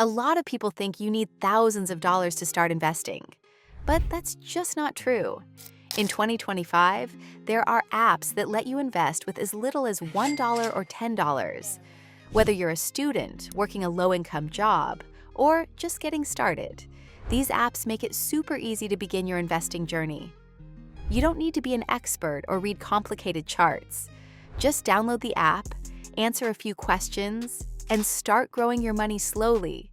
A lot of people think you need thousands of dollars to start investing, but that's just not true. In 2025, there are apps that let you invest with as little as $1 or $10. Whether you're a student, working a low-income job, or just getting started, these apps make it super easy to begin your investing journey. You don't need to be an expert or read complicated charts. Just download the app, answer a few questions, and start growing your money slowly.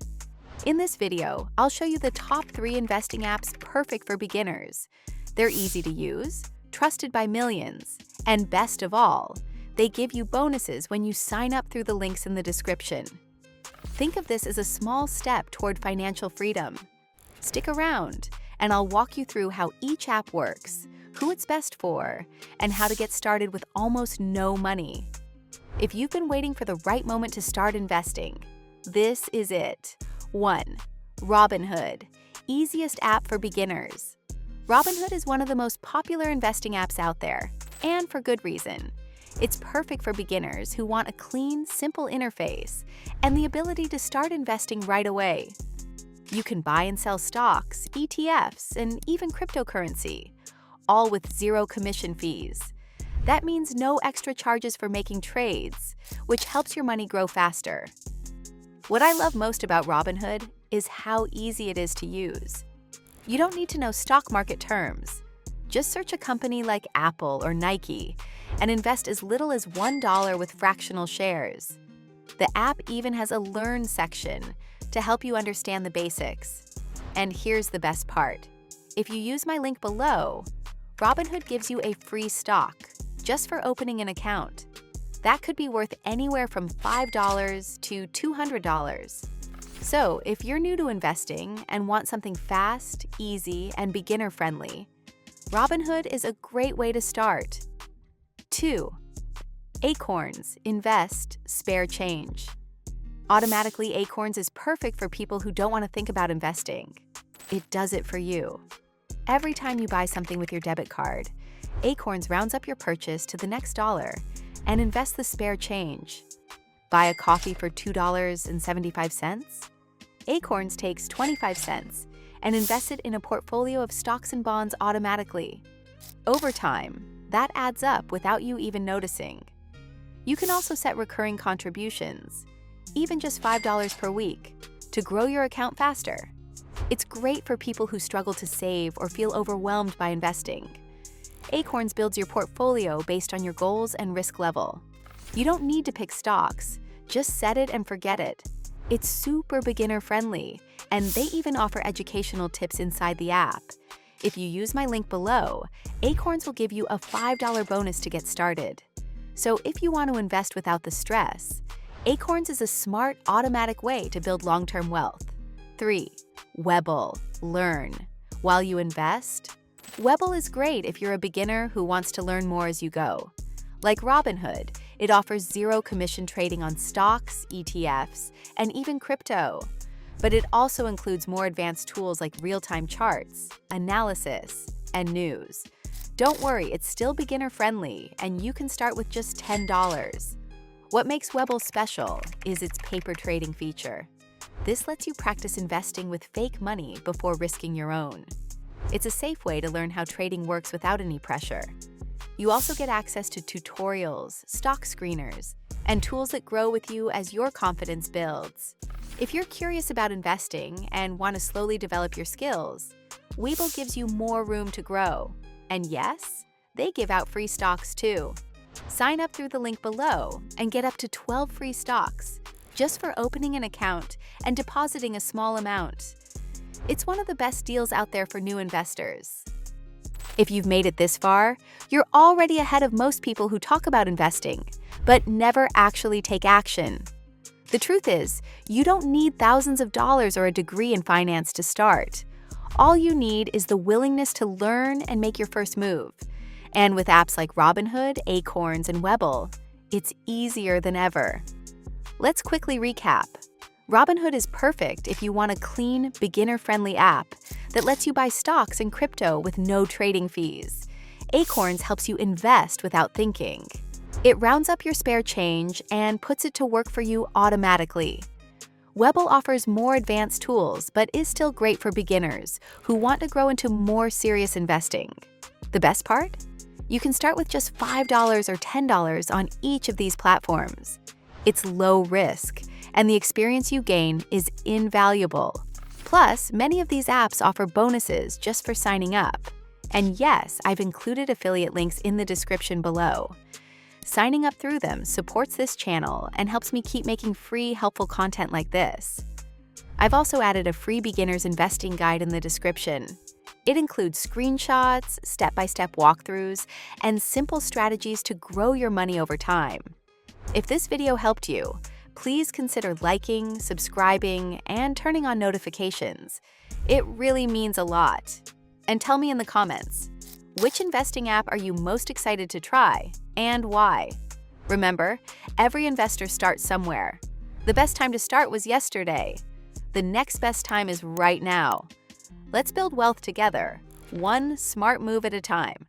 In this video, I'll show you the top 3 investing apps perfect for beginners. They're easy to use, trusted by millions, and best of all, they give you bonuses when you sign up through the links in the description. Think of this as a small step toward financial freedom. Stick around, and I'll walk you through how each app works, who it's best for, and how to get started with almost no money. If you've been waiting for the right moment to start investing, this is it. 1. Robinhood, easiest app for beginners. Robinhood is one of the most popular investing apps out there, and for good reason. It's perfect for beginners who want a clean, simple interface and the ability to start investing right away. You can buy and sell stocks, ETFs, and even cryptocurrency, all with zero commission fees. That means no extra charges for making trades, which helps your money grow faster. What I love most about Robinhood is how easy it is to use. You don't need to know stock market terms. Just search a company like Apple or Nike and invest as little as $1 with fractional shares. The app even has a Learn section to help you understand the basics. And here's the best part. If you use my link below, Robinhood gives you a free stock just for opening an account. That could be worth anywhere from $5 to $200. So if you're new to investing and want something fast, easy, and beginner-friendly, Robinhood is a great way to start. 2. Acorns, invest, spare change. Automatically, Acorns is perfect for people who don't want to think about investing. It does it for you. Every time you buy something with your debit card, Acorns rounds up your purchase to the next dollar and invests the spare change. Buy a coffee for $2.75? Acorns takes 25 cents and invests it in a portfolio of stocks and bonds automatically. Over time, that adds up without you even noticing. You can also set recurring contributions, even just $5 per week, to grow your account faster. It's great for people who struggle to save or feel overwhelmed by investing. Acorns builds your portfolio based on your goals and risk level. You don't need to pick stocks, just set it and forget it. It's super beginner-friendly, and they even offer educational tips inside the app. If you use my link below, Acorns will give you a $5 bonus to get started. So if you want to invest without the stress, Acorns is a smart, automatic way to build long-term wealth. 3. Webble, learn. While you invest, Webble is great if you're a beginner who wants to learn more as you go. Like Robinhood, it offers zero commission trading on stocks, ETFs, and even crypto. But it also includes more advanced tools like real-time charts, analysis, and news. Don't worry, it's still beginner-friendly, and you can start with just $10. What makes Webble special is its paper trading feature. This lets you practice investing with fake money before risking your own. It's a safe way to learn how trading works without any pressure. You also get access to tutorials, stock screeners, and tools that grow with you as your confidence builds. If you're curious about investing and want to slowly develop your skills, Webull gives you more room to grow. And yes, they give out free stocks too. Sign up through the link below and get up to 12 free stocks just for opening an account and depositing a small amount. It's one of the best deals out there for new investors. If you've made it this far, you're already ahead of most people who talk about investing, but never actually take action. The truth is, you don't need thousands of dollars or a degree in finance to start. All you need is the willingness to learn and make your first move. And with apps like Robinhood, Acorns, and Webble, it's easier than ever. Let's quickly recap. Robinhood is perfect if you want a clean, beginner-friendly app that lets you buy stocks and crypto with no trading fees. Acorns helps you invest without thinking. It rounds up your spare change and puts it to work for you automatically. Webble offers more advanced tools, but is still great for beginners who want to grow into more serious investing. The best part? You can start with just $5 or $10 on each of these platforms. It's low risk, and the experience you gain is invaluable. Plus, many of these apps offer bonuses just for signing up. And yes, I've included affiliate links in the description below. Signing up through them supports this channel and helps me keep making free, helpful content like this. I've also added a free beginner's investing guide in the description. It includes screenshots, step-by-step walkthroughs, and simple strategies to grow your money over time. If this video helped you, please consider liking, subscribing, and turning on notifications. It really means a lot. And tell me in the comments, which investing app are you most excited to try, and why? Remember, every investor starts somewhere. The best time to start was yesterday. The next best time is right now. Let's build wealth together, one smart move at a time.